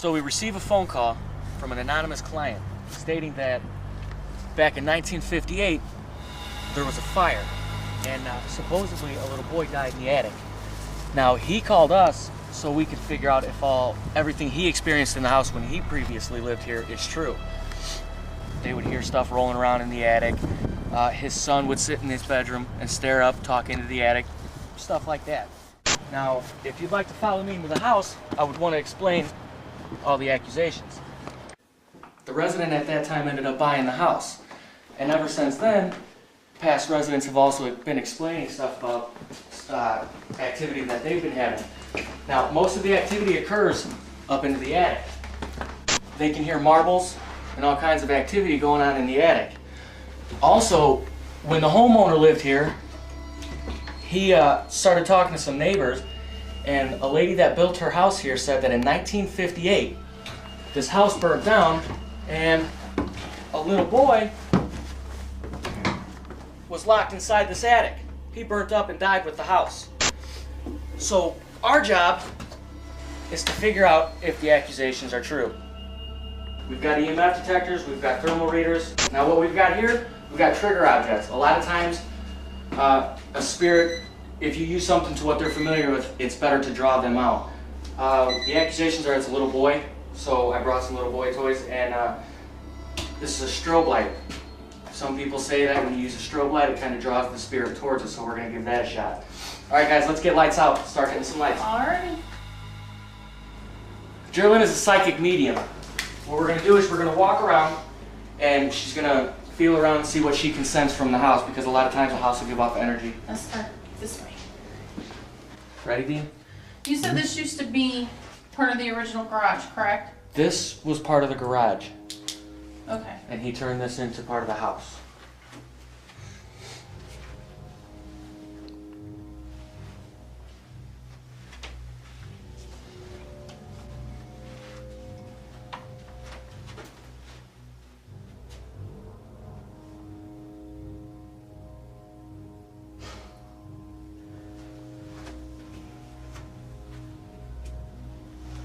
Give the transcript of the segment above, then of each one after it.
So we receive a phone call from an anonymous client stating that back in 1958 there was a fire and supposedly a little boy died in the attic. Now he called us so we could figure out if everything he experienced in the house when he previously lived here is true. They would hear stuff rolling around in the attic. His son would sit in his bedroom and stare up, talk into the attic, stuff like that. Now, if you'd like to follow me into the house, I would want to explain all the accusations. The resident at that time ended up buying the house. And ever since then, past residents have also been explaining stuff about activity that they've been having. Now, most of the activity occurs up into the attic. They can hear marbles and all kinds of activity going on in the attic. Also, when the homeowner lived here, he started talking to some neighbors, and a lady that built her house here said that in 1958, this house burned down, and a little boy was locked inside this attic. He burnt up and died with the house. So our job is to figure out if the accusations are true. We've got EMF detectors, we've got thermal readers. Now what we've got here, we've got trigger objects. A lot of times, a spirit, if you use something to what they're familiar with, it's better to draw them out. The accusations are it's a little boy, so I brought some little boy toys, and this is a strobe light. Some people say that when you use a strobe light, it kind of draws the spirit towards us, so we're going to give that a shot. Alright guys, let's get lights out. Start hitting some lights. Alright. Geraldine is a psychic medium. What we're going to do is we're going to walk around, and she's going to feel around and see what she can sense from the house, because a lot of times the house will give off energy. Let's start this way. Ready, Dean? You said this used to be part of the original garage, correct? This was part of the garage, Okay. and he turned this into part of the house.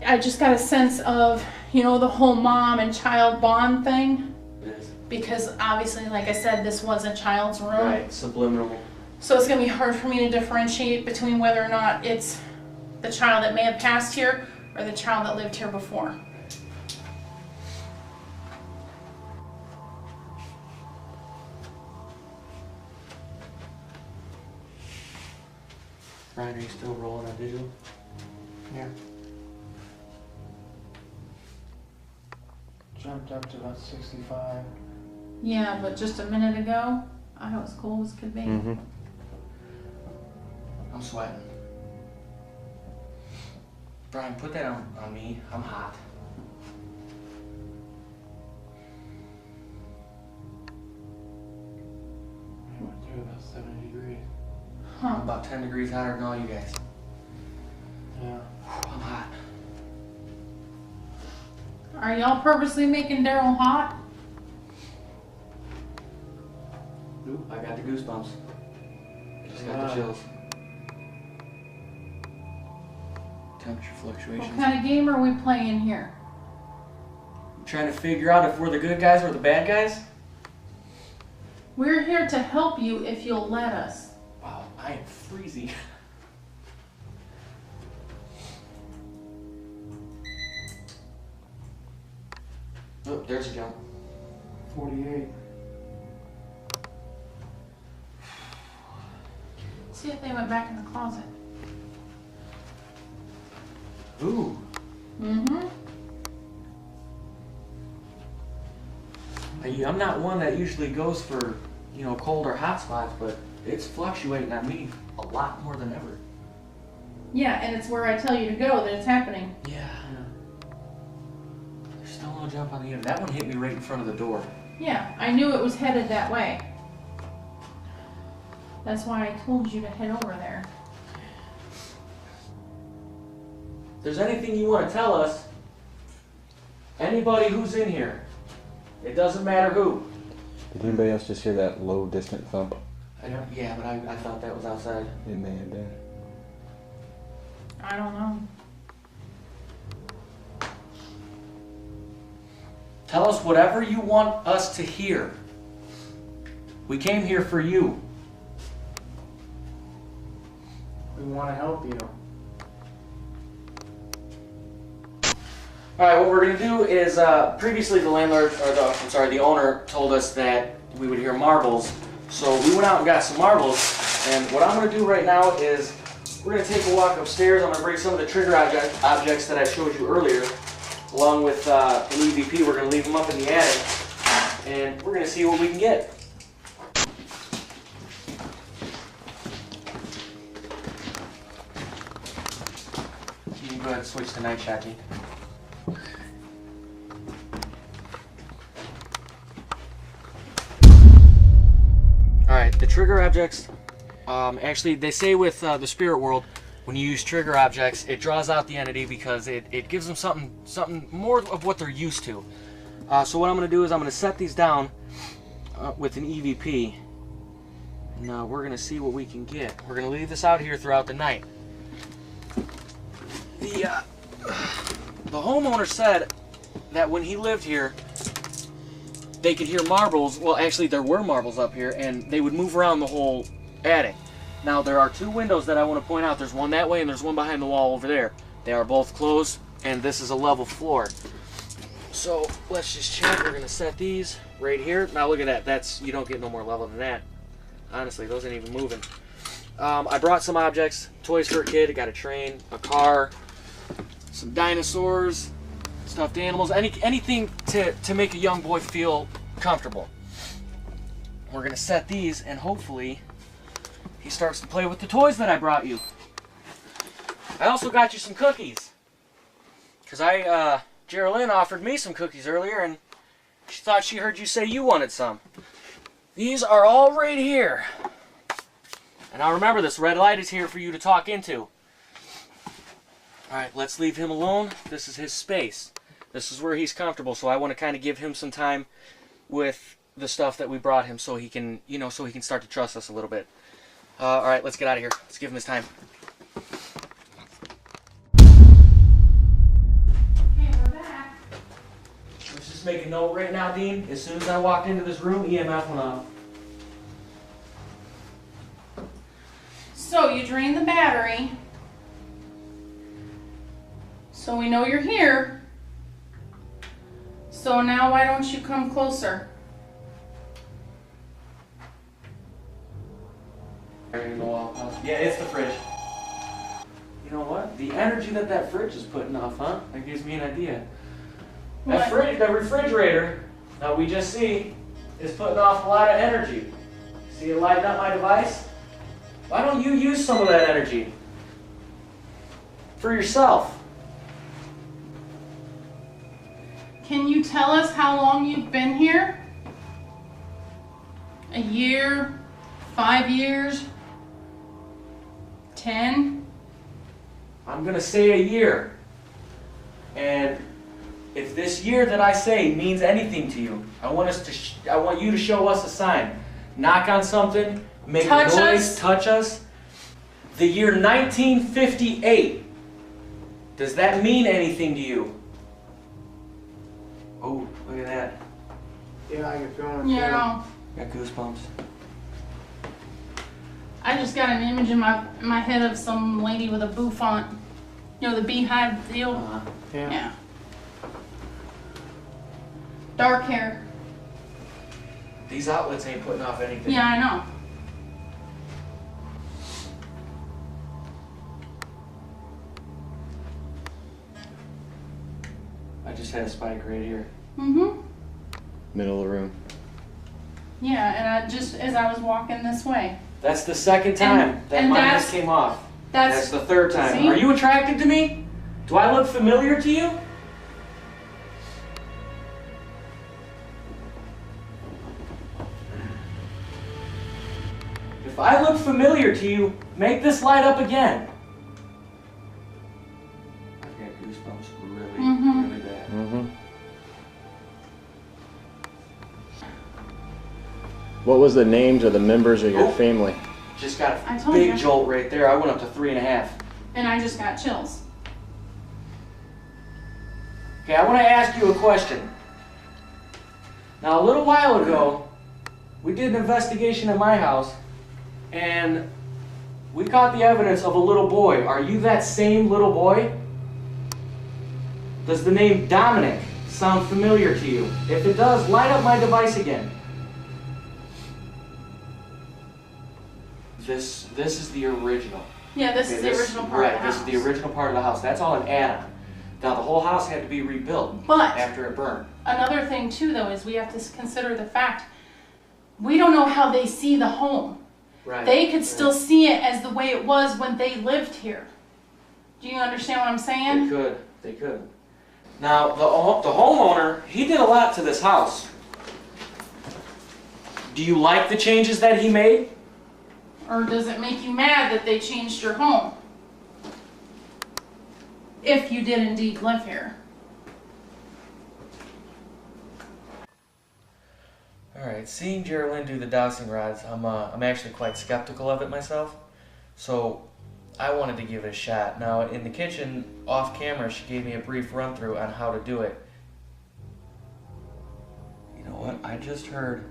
I just got a sense of, you know, the whole mom and child bond thing. Yes. Because obviously, like I said, this was a child's room. Right, subliminal. So it's going to be hard for me to differentiate between whether or not it's the child that may have passed here or the child that lived here before. Ryan, are you still rolling on digital? Yeah. Jumped up to about 65. Yeah, but just a minute ago, I was cool as could be. Mm-hmm. I'm sweating. Brian, put that on me. I'm hot. Went through about 70 degrees. I'm Huh. about 10 degrees hotter than all you guys. Yeah. I'm hot. Are y'all purposely making Daryl hot? Oop, I got the goosebumps. Just got the Yeah. chills. Temperature What fluctuations. kind of game are we playing here? Trying to figure out if we're the good guys or the bad guys? We're here to help you if you'll let us. Wow, I am freezing. Oh, there's a jump. 48. See if they went back in the closet. Ooh. Mm-hmm. I'm not one that usually goes for, you know, cold or hot spots, but it's fluctuating on me a lot more than ever. Yeah, and it's where I tell you to go that it's happening. Yeah. There's still no jump on the end. That one hit me right in front of the door. Yeah, I knew it was headed that way. That's why I told you to head over there. If there's anything you want to tell us, anybody who's in here, it doesn't matter who. Did anybody else just hear that low, distant thump? Yeah, but I thought that was outside. It may have been. I don't know. Tell us whatever you want us to hear. We came here for you. We want to help you. All right, what we're gonna do is, previously the landlord, or the owner told us that we would hear marbles. So we went out and got some marbles, and what I'm gonna do right now is we're gonna take a walk upstairs. I'm gonna bring some of the trigger objects that I showed you earlier, along with an EVP. We're gonna leave them up in the attic, and we're gonna see what we can get. You can go ahead and switch to night shot, Dean. Alright, the trigger objects, actually they say with the spirit world, when you use trigger objects, it draws out the entity because it gives them something more of what they're used to. So what I'm going to do is I'm going to set these down with an EVP, and we're going to see what we can get. We're going to leave this out here throughout the night. The homeowner said that when he lived here, they could hear marbles. Well, actually, there were marbles up here, and they would move around the whole attic. Now, there are two windows that I want to point out. There's one that way, and there's one behind the wall over there. They are both closed, and this is a level floor. So, let's just check. We're going to set these right here. Now, look at that. You don't get no more level than that. Honestly, those ain't even moving. I brought some objects, toys for a kid. I got a train, a car, some dinosaurs, stuffed animals, anything to make a young boy feel comfortable. We're gonna set these, and hopefully he starts to play with the toys that I brought you. I also got you some cookies, because Geraldine offered me some cookies earlier, and she thought she heard you say you wanted some. These are all right here. And now remember, this red light is here for you to talk into. Alright, let's leave him alone. This is his space. This is where he's comfortable, so I want to kind of give him some time with the stuff that we brought him so he can, so he can start to trust us a little bit. Alright, let's get out of here. Let's give him his time. Okay, we're back. Let's just make a note right now, Dean. As soon as I walked into this room, EMF went off. So you drained the battery. So we know you're here. So now why don't you come closer? Yeah, it's the fridge. You know what? The energy that fridge is putting off, huh? That gives me an idea. That refrigerator that we just see is putting off a lot of energy. See it lighting up my device? Why don't you use some of that energy for yourself? Can you tell us how long you've been here? A year? 5 years? 10? I'm going to say a year. And if this year that I say means anything to you, I want you to show us a sign. Knock on something, make a noise, touch us. The year 1958. Does that mean anything to you? Oh, look at that. Yeah, I can feel it. Yeah. Got goosebumps. I just got an image in my head of some lady with a bouffant. You know, the beehive deal? Yeah. Dark hair. These outlets ain't putting off anything. Yeah, I know. I just had a spike right here. Mm-hmm. Middle of the room. Yeah, and as I was walking this way. That's the second time that mine just came off. That's the third time. See? Are you attracted to me? Do I look familiar to you? If I look familiar to you, make this light up again. I've got goosebumps really bad. Mm-hmm. What was the names of the members of your family? Just got I a told big you. jolt right there. I went up to 3.5. And I just got chills. Okay, I want to ask you a question. Now, a little while ago, we did an investigation at my house, and we caught the evidence of a little boy. Are you that same little boy? Does the name Dominic sound familiar to you? If it does, light up my device again. This is the original. Yeah, this is the original part of the house. This is the original part of the house. That's all an add-on. Now, the whole house had to be rebuilt But after it burned. another thing too, though, is we have to consider the fact we don't know how they see the home. Right. They could still see it as the way it was when they lived here. Do you understand what I'm saying? They could. Now, the homeowner, he did a lot to this house. Do you like the changes that he made? Or does it make you mad that they changed your home? If you did indeed live here. Alright, seeing Geraldine do the dowsing rods, I'm actually quite skeptical of it myself. So, I wanted to give it a shot. Now, in the kitchen, off camera, she gave me a brief run through on how to do it. You know what? I just heard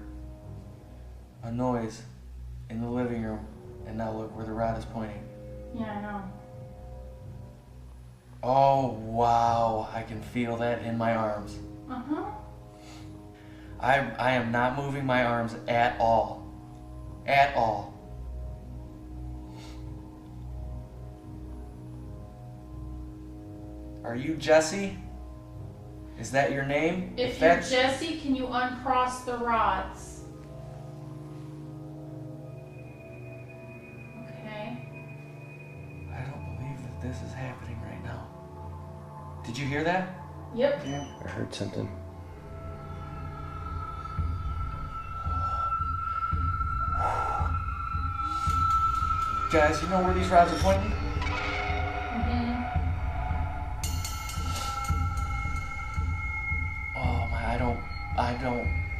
a noise in the living room, and now look where the rod is pointing. Yeah, I know. Oh, wow. I can feel that in my arms. Uh-huh. I am not moving my arms at all. At all. Are you Jesse? Is that your name? If you're Jesse, can you uncross the rods? Okay. I don't believe that this is happening right now. Did you hear that? Yep. Yeah, I heard something. Guys, you know where these rods are pointing? Oh my,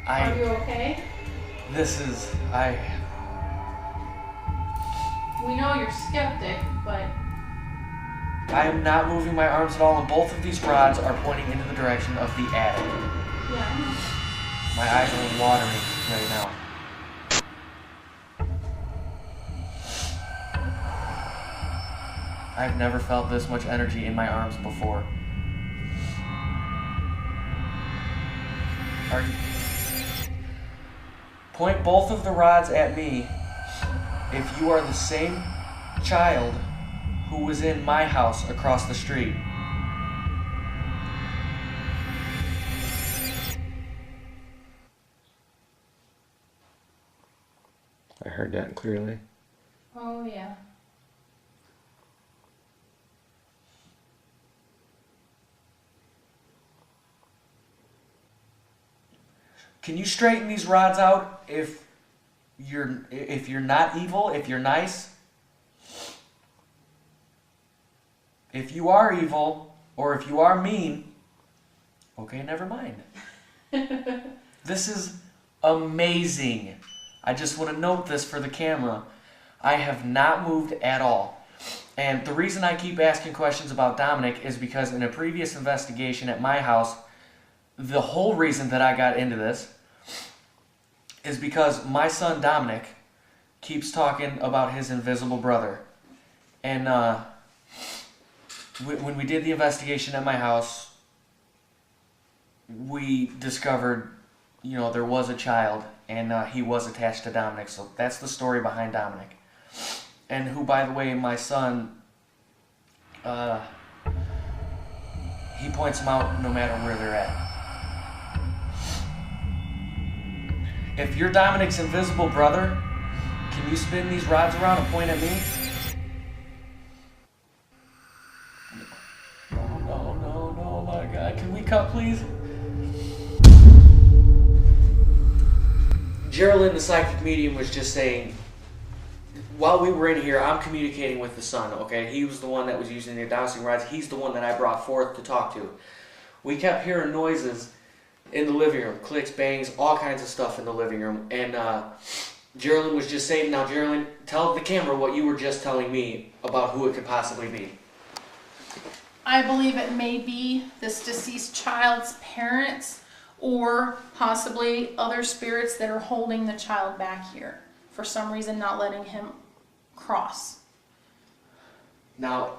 Are you okay? We know you're skeptic, but... I am not moving my arms at all, and both of these rods are pointing into the direction of the attic. Yeah, I know. My eyes are watering right now. I've never felt this much energy in my arms before. Point both of the rods at me if you are the same child who was in my house across the street. I heard that clearly. Oh, yeah. Can you straighten these rods out if you're not evil, if you're nice? If you are evil, or if you are mean, okay, never mind. This is amazing. I just want to note this for the camera. I have not moved at all. And the reason I keep asking questions about Dominic is because in a previous investigation at my house, the whole reason that I got into this is because my son Dominic keeps talking about his invisible brother. And when we did the investigation at my house, we discovered, you know, there was a child, and he was attached to Dominic. So that's the story behind Dominic. And who, by the way, my son, he points them out no matter where they're at. If you're Dominic's invisible brother, can you spin these rods around and point at me? No, my God. Can we cut, please? Geraldine, the psychic medium, was just saying, while we were in here, I'm communicating with the son, okay? He was the one that was using the dowsing rods. He's the one that I brought forth to talk to. We kept hearing noises in the living room, clicks, bangs, all kinds of stuff in the living room. And Geraldine was just saying, now Geraldine, tell the camera what you were just telling me about who it could possibly be. I believe it may be this deceased child's parents or possibly other spirits that are holding the child back here for some reason, not letting him cross. Now,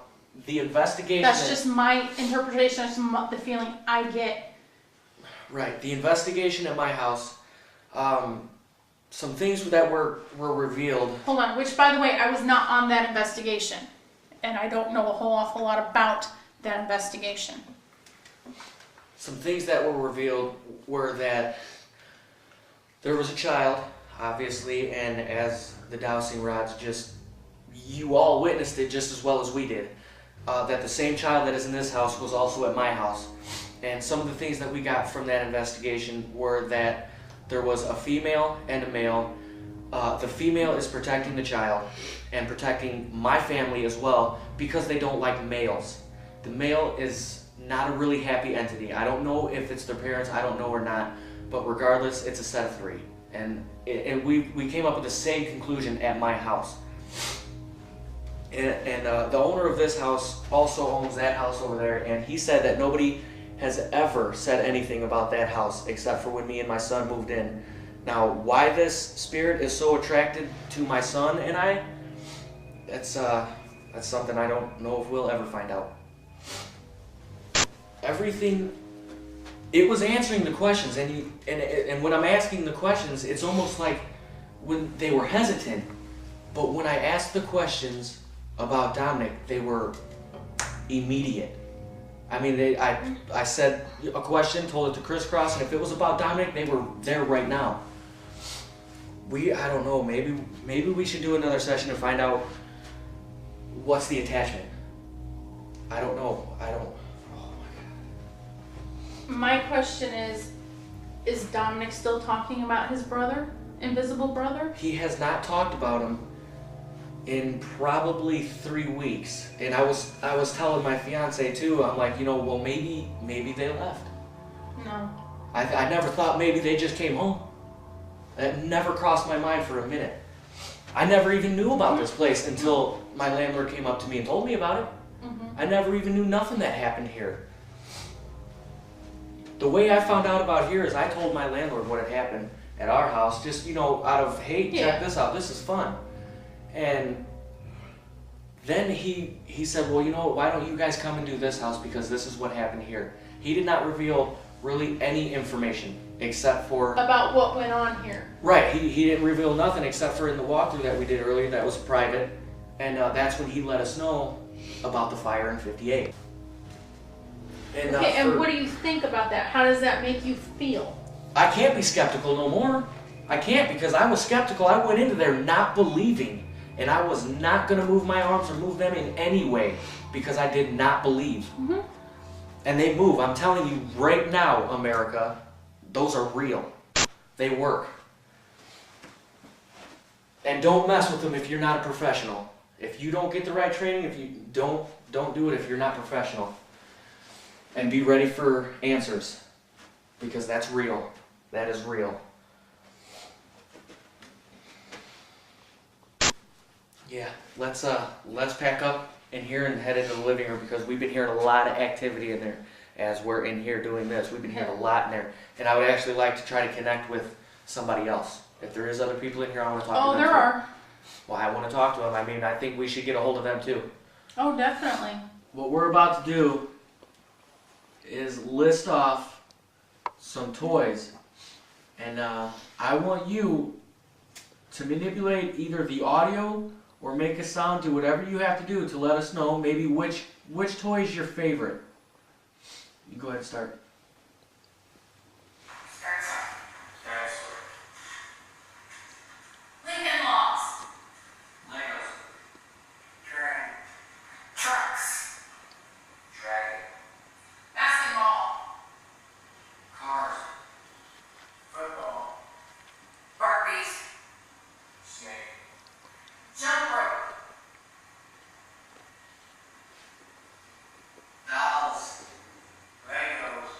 the investigation... That's just my interpretation. That's the feeling I get. Right. The investigation at my house, some things that were revealed... Hold on, which, by the way, I was not on that investigation. And I don't know a whole awful lot about that investigation. Some things that were revealed were that there was a child, obviously, and as the dowsing rods just... You all witnessed it just as well as we did. That the same child that is in this house was also at my house. And some of the things that we got from that investigation were that there was a female and a male. The female is protecting the child and protecting my family as well because they don't like males. The male is not a really happy entity. I don't know if it's their parents, I don't know or not, but regardless, it's a set of three. And we came up with the same conclusion at my house. And the owner of this house also owns that house over there, and he said that nobody has ever said anything about that house except for when me and my son moved in. Now, why this spirit is so attracted to my son and I, that's something I don't know if we'll ever find out. Everything, it was answering the questions, and when I'm asking the questions, it's almost like when they were hesitant, but when I asked the questions about Dominic, they were immediate. I mean, I said a question, told it to Crisscross, and if it was about Dominic, they were there right now. I don't know, maybe we should do another session to find out what's the attachment. I don't know. Oh my God. My question is Dominic still talking about his brother, invisible brother? He has not talked about him in probably 3 weeks. And I was telling my fiance too, I'm like, well, maybe they left. No. I never thought maybe they just came home. That never crossed my mind for a minute. I never even knew about this place until my landlord came up to me and told me about it. I never even knew nothing that happened here. The way I found out about here is I told my landlord what had happened at our house, just, out of, hey, check this out, this is fun. And then he said, well, why don't you guys come and do this house because this is what happened here. He did not reveal really any information except for... About what went on here. Right, he didn't reveal nothing except for in the walkthrough that we did earlier that was private. And that's when he let us know about the fire in 58. And, and what do you think about that? How does that make you feel? I can't be skeptical no more. I can't, because I was skeptical. I went into there not believing. And I was not going to move my arms or move them in any way because I did not believe. And they move. I'm telling you right now, America, those are real. They work. And don't mess with them if you're not a professional. If you don't get the right training, if you don't do it if you're not professional. And be ready for answers, because that's real. That is real. Yeah, let's pack up in here and head into the living room because we've been hearing a lot of activity in there as we're in here doing this. We've been hearing a lot in there, and I would actually like to try to connect with somebody else. If there is other people in here, I want to talk to them. Oh, there are. Well, I want to talk to them. I mean, I think we should get a hold of them too. Oh, definitely. What we're about to do is list off some toys, and I want you to manipulate either the audio or make a sound, do whatever you have to do to let us know maybe which toy is your favorite. You go ahead and start. Lincoln Lost. Legos. Train. Trucks. Dragon. Basketball. Cars. Football. Barbies. Snake. Jump rope. Dolls. Legos.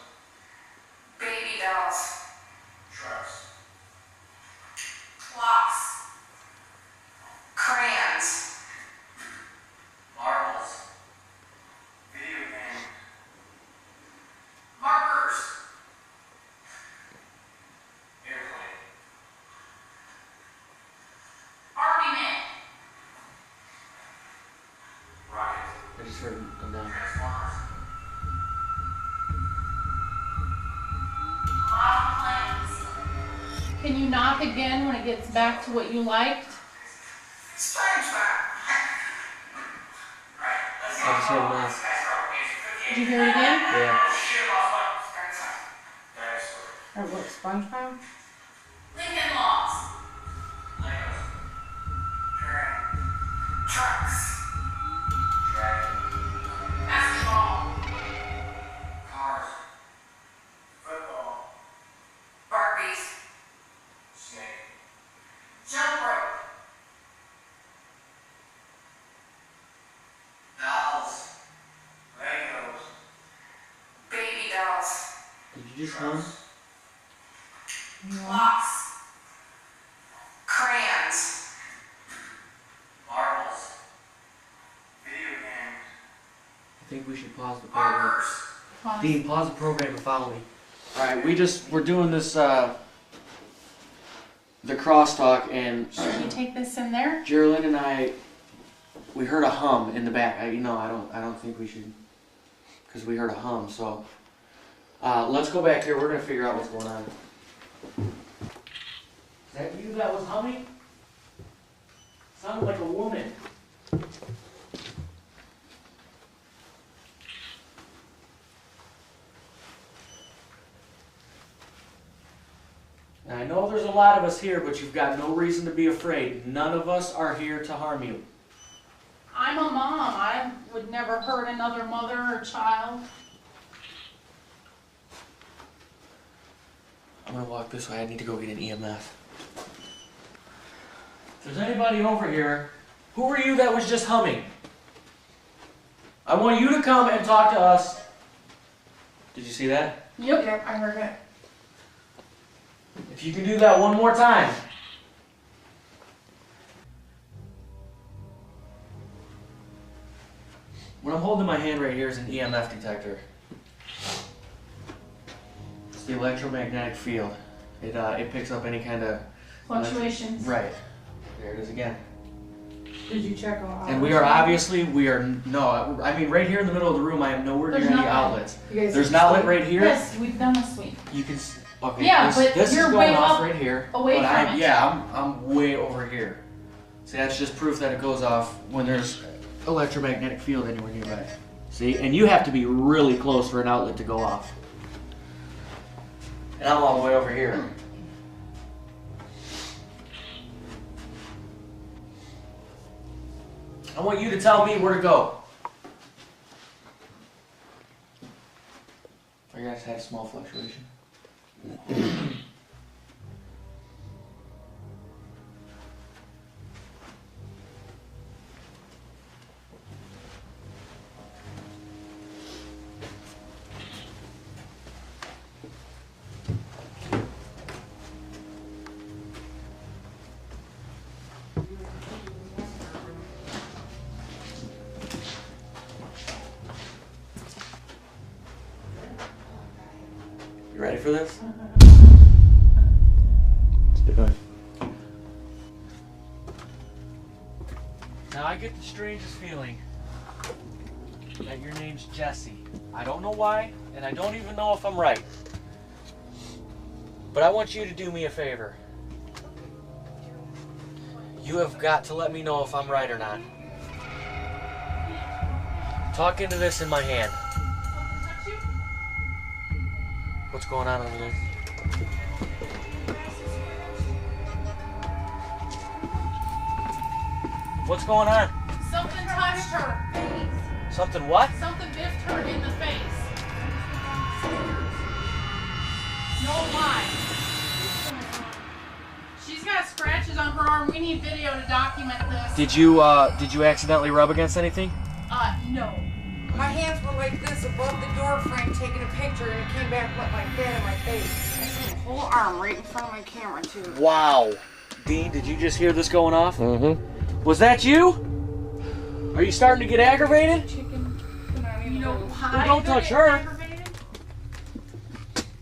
just heard him come down. Can you knock again when it gets back to what you liked? I just heard him now. Did you hear it again? Yeah. Or what, SpongeBob? Lincoln Logs. Legos. Trucks. Basketball. Cars. Football. Barbies. Snake. Jump rope. Dolls. Legos. Baby dolls. Did you just hum? Blocks. Crayons. Marbles. Video games. I think we should pause the program. Markers. Pause. Dean, pause the program and follow me. Alright, we're doing this, the crosstalk, and Should we take this in there? Geraldine and I, we heard a hum in the back. I don't think we should, because we heard a hum, so. Let's go back here, we're gonna figure out what's going on. Is that you that was humming? Sounded like a woman. Now, I know there's a lot of us here, but you've got no reason to be afraid. None of us are here to harm you. I'm a mom. I would never hurt another mother or child. I'm gonna walk this way. I need to go get an EMF. If there's anybody over here, who are you that was just humming? I want you to come and talk to us. Did you see that? Yep, I heard it. If you can do that one more time. What I'm holding in my hand right here is an EMF detector. It's the electromagnetic field. It picks up any kind of Fluctuations. Right. There it is again. Did you check all And we are obviously, no, I mean right here in the middle of the room I am nowhere near There's any nothing. outlets. You guys There's are an outlet asleep? right here. Yes, we've done this week. You can, okay, Yeah, but this is you're going way off up right here. away but from it. Yeah, I'm way over here. See, that's just proof that it goes off when there's electromagnetic field anywhere nearby. See, and you have to be really close for an outlet to go off. And I'm all the way over here. I want you to tell me where to go. I guys had a small fluctuation. You ready for this? Let's do it. Now I get the strangest feeling that your name's Jesse. I don't know why, and I don't even know if I'm right. But I want you to do me a favor. You have got to let me know if I'm right or not. Talk into this in my hand. What's going on over there? What's going on? Something touched her. Something what? Something biffed her in the face. No lie. She's got scratches on her arm. We need video to document this. Did you accidentally rub against anything? No. My hands were like this above the door frame taking a picture and it came back like that in my face. I see the whole arm right in front of my camera too. Wow. Dean, did you just hear this going off? Mm-hmm. Was that you? Are you starting to get aggravated? Chicken. You know why? Don't they're touch getting her. aggravated?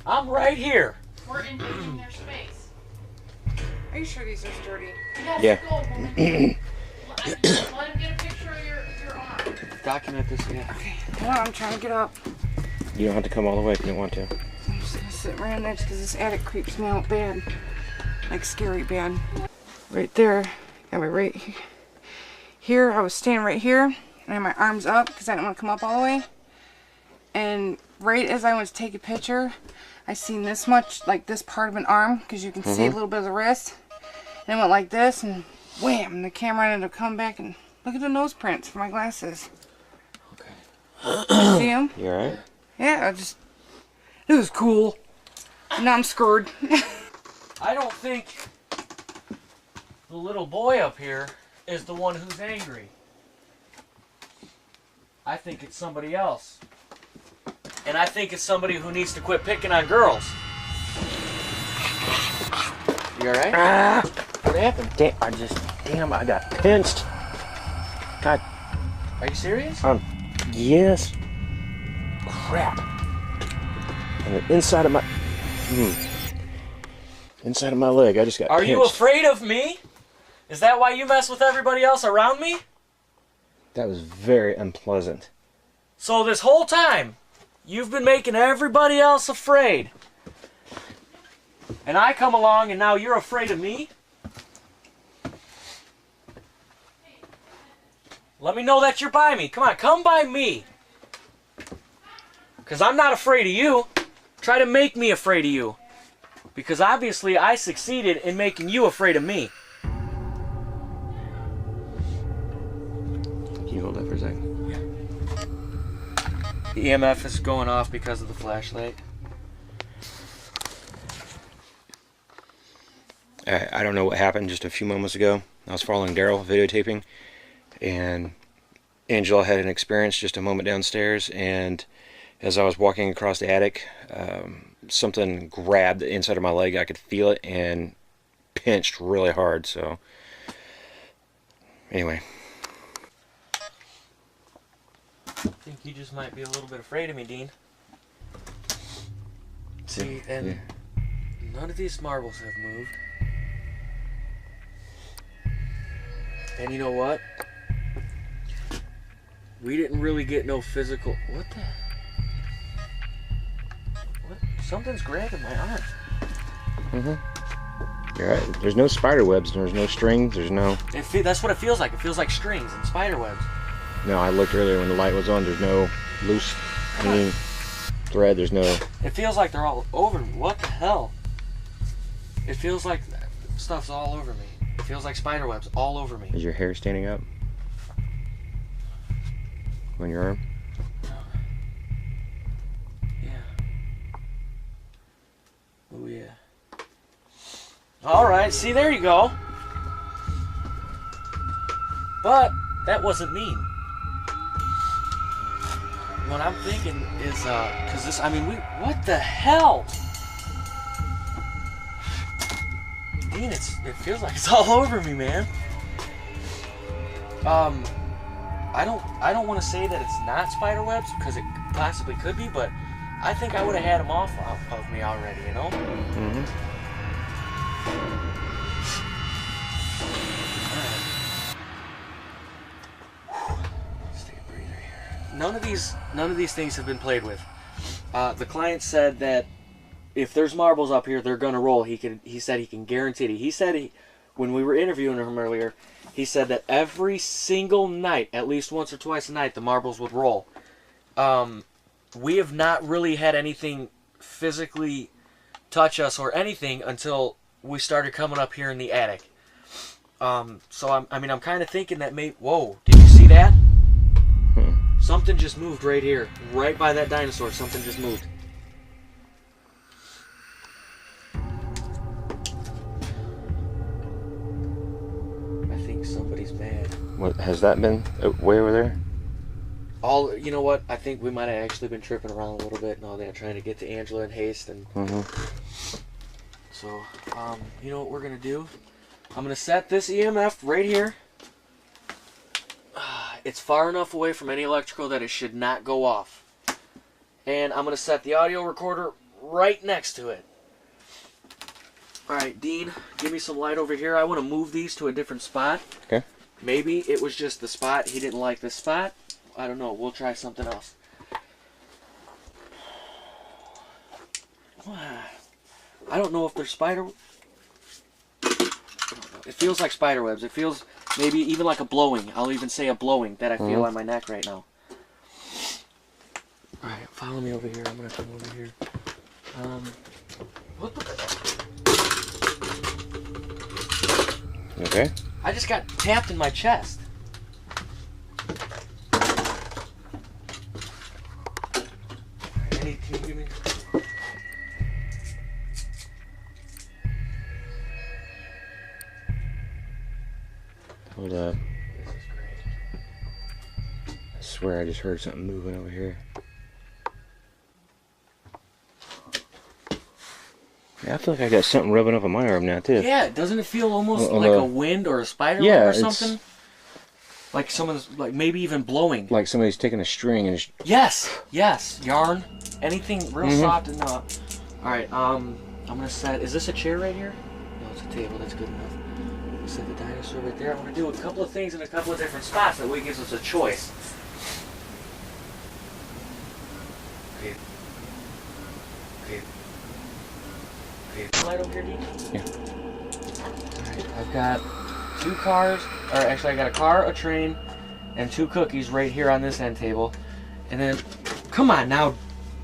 I'm right here. We're invading their space. Are you sure these are sturdy? Yes, Yeah. go, woman. Let him get a picture of your arm. document this, yeah. Okay, hold on, I'm trying to get up. You don't have to come all the way if you don't want to. I'm just gonna sit right on the edge because this attic creeps me out bad. Like scary bad. Right there, got me right here. I was standing right here and I had my arms up because I didn't want to come up all the way. And right as I went to take a picture, I seen this much, like this part of an arm, because you can see a little bit of the wrist. And it went like this, and wham, the camera ended up coming back, and look at the nose prints for my glasses. Okay. You see them? You alright? Yeah, it was cool. Now I'm scared. I don't think the little boy up here is the one who's angry. I think it's somebody else. And I think it's somebody who needs to quit picking on girls. You alright? Ah! What happened? Damn, I got pinched. God, Are you serious? yes. Crap. And the inside of my, inside of my leg, I just got Are pinched. you afraid of me? Is that why you mess with everybody else around me? That was very unpleasant. So this whole time, you've been making everybody else afraid. And I come along and now you're afraid of me? Let me know that you're by me. Come on, come by me. Because I'm not afraid of you. Try to make me afraid of you. Because obviously I succeeded in making you afraid of me. Can you hold that for a second? The EMF is going off because of the flashlight. I don't know what happened just a few moments ago. I was following Daryl videotaping, and Angela had an experience just a moment downstairs, and as I was walking across the attic, something grabbed the inside of my leg. I could feel it and pinched really hard. So anyway, I think you just might be a little bit afraid of me, Dean. See, and none of these marbles have moved. And you know what? We didn't really get no physical... What the... What? Something's grabbing my arm. you're right. There's no spider webs. There's no strings. There's no... That's what it feels like. It feels like strings and spider webs. No, I looked earlier when the light was on. There's no loose hanging thread. There's no... It feels like they're all over me. What the hell? It feels like stuff's all over me. It feels like spider webs all over me. Is your hair standing up on your arm? Yeah. Oh yeah. Alright, see, there you go. But that wasn't mean. What I'm thinking is, cause this, I mean, what the hell? Dean, it feels like it's all over me, man. I don't want to say that it's not spider webs, because it possibly could be, but I think I would have had them off of me already, you know? Let's take a breather here. None of these things have been played with. The client said that if there's marbles up here, they're gonna roll. He said he can guarantee it. He said when we were interviewing him earlier, he said that every single night, at least once or twice a night, the marbles would roll. We have not really had anything physically touch us or anything until we started coming up here in the attic. So I'm kind of thinking that whoa, did you see that? Something just moved right here, right by that dinosaur. Something just moved. Somebody's mad. What has that been? Way over there? You know what? I think we might have actually been tripping around a little bit and all that, trying to get to Angela in haste. And so, you know what we're gonna do? I'm gonna set this EMF right here. It's far enough away from any electrical that it should not go off. And I'm gonna set the audio recorder right next to it. Alright, Dean, give me some light over here. I want to move these to a different spot. Okay. Maybe it was just the spot. He didn't like this spot. I don't know. We'll try something else. I don't know if they're spider... It feels like spider webs. It feels maybe even like a blowing. I'll even say a blowing that I feel on my neck right now. Alright, follow me over here. I'm going to come over here. What the... Okay. I just got tapped in my chest. Can you give me... Hold up. This is great. I swear I just heard something moving over here. Yeah, I feel like I got something rubbing up on my arm now too. Yeah, doesn't it feel almost On like the- a wind or a spider Yeah, web or it's- something? Like someone's, like maybe even blowing. Like somebody's taking a string and just... Yes, yes, yarn, anything real soft and All right, I'm gonna set. Is this a chair right here? No, it's a table. That's good enough. Set the dinosaur right there. I'm gonna do a couple of things in a couple of different spots. That way it gives us a choice. Okay. Okay. Okay. Light over here, Dean? Yeah. Alright, I've got 2 cars, or actually I got a car, a train, and 2 cookies right here on this end table. And then, come on now,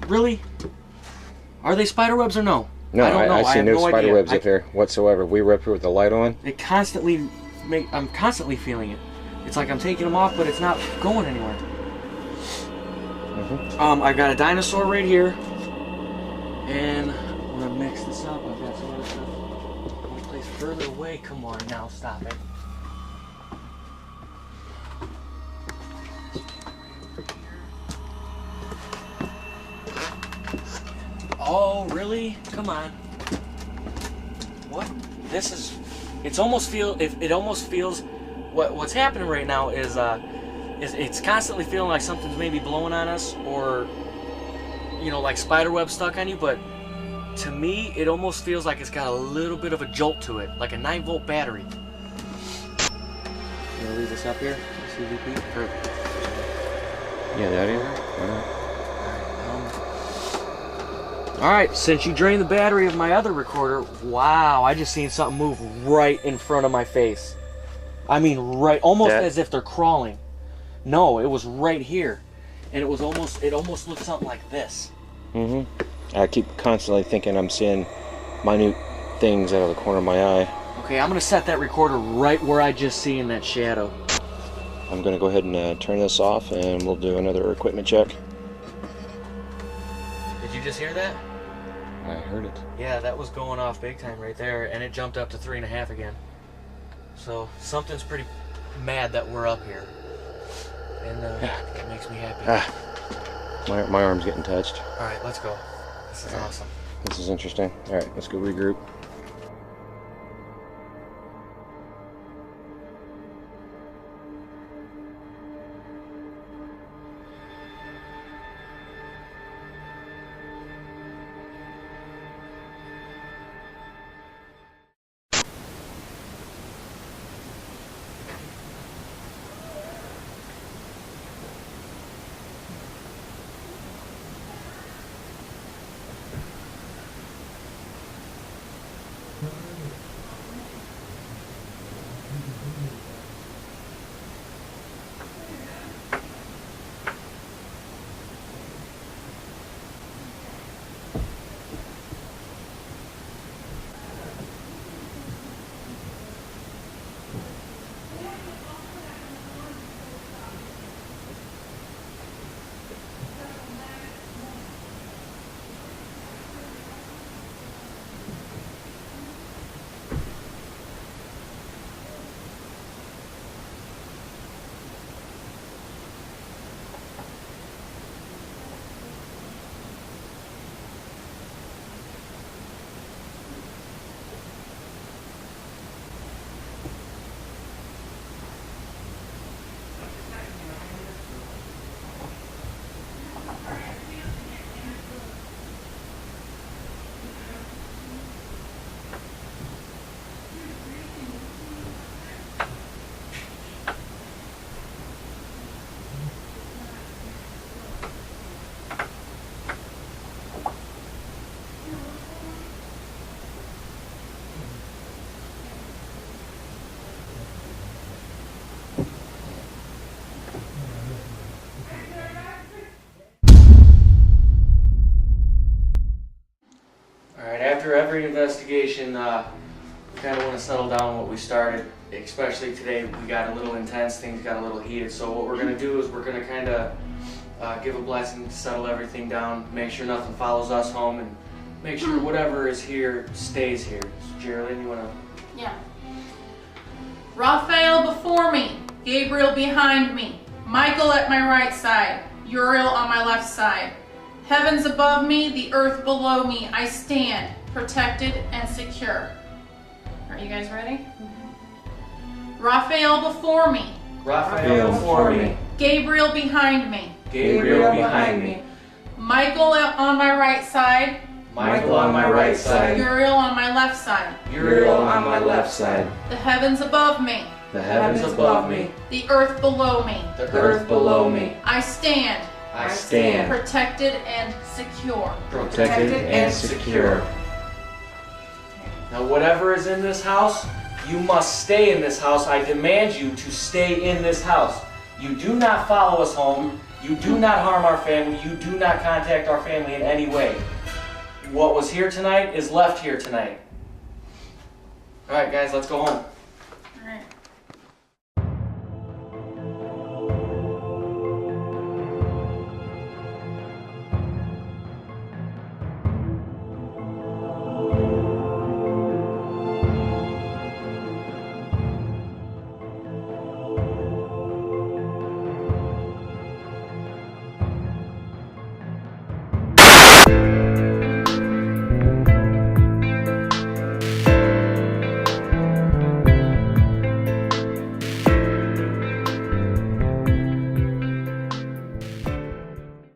really? Are they spider webs or no? No, I don't know. I see have no no spider idea. webs up there whatsoever. We were up here with the light on. It constantly I'm constantly feeling it. It's like I'm taking them off, but it's not going anywhere. I've got a dinosaur right here, and I'm gonna mix this up. I've got some other stuff. One place further away. Come on now, stop it. Oh, really? Come on. What? This is... It almost feels... What's happening right now is it's constantly feeling like something's maybe blowing on us, or, you know, like spider web stuck on you, but to me, it almost feels like it's got a little bit of a jolt to it, like a 9-volt battery. I'm gonna leave this up here. CVP. Yeah, that is. Why not? Alright, since you drained the battery of my other recorder, wow, I just seen something move right in front of my face. I mean, right, almost as if they're crawling. No, it was right here. And it almost looked something like this. I keep constantly thinking I'm seeing minute things out of the corner of my eye. Okay, I'm going to set that recorder right where I just seen that shadow. I'm going to go ahead and turn this off, and we'll do another equipment check. Did you just hear that? I heard it. Yeah, that was going off big time right there, and it jumped up to 3.5 again. So something's pretty mad that we're up here, and it makes me happy. My arm's getting touched. All right, let's go. This is awesome. This is interesting. All right, let's go regroup. settle down what we started. Especially today, we got a little intense, things got a little heated. So what we're going to do is we're going to kind of give a blessing to settle everything down, make sure nothing follows us home, and make sure whatever is here stays here. So Geraldine, you want to? Yeah. Raphael before me, Gabriel behind me, Michael at my right side, Uriel on my left side. Heavens above me, the earth below me, I stand, protected and secure. Are you guys ready? Raphael before me, Raphael before me, Gabriel behind me, Gabriel behind me, Michael on my right side, Michael on my right side, Uriel on my left side. Uriel on my left side, The heavens above me, the heavens above me, the earth below me, the earth below me. I stand, I stand protected and secure. protected and secure. Now whatever is in this house, you must stay in this house. I demand you to stay in this house. You do not follow us home. You do not harm our family. You do not contact our family in any way. What was here tonight is left here tonight. All right, guys, let's go home.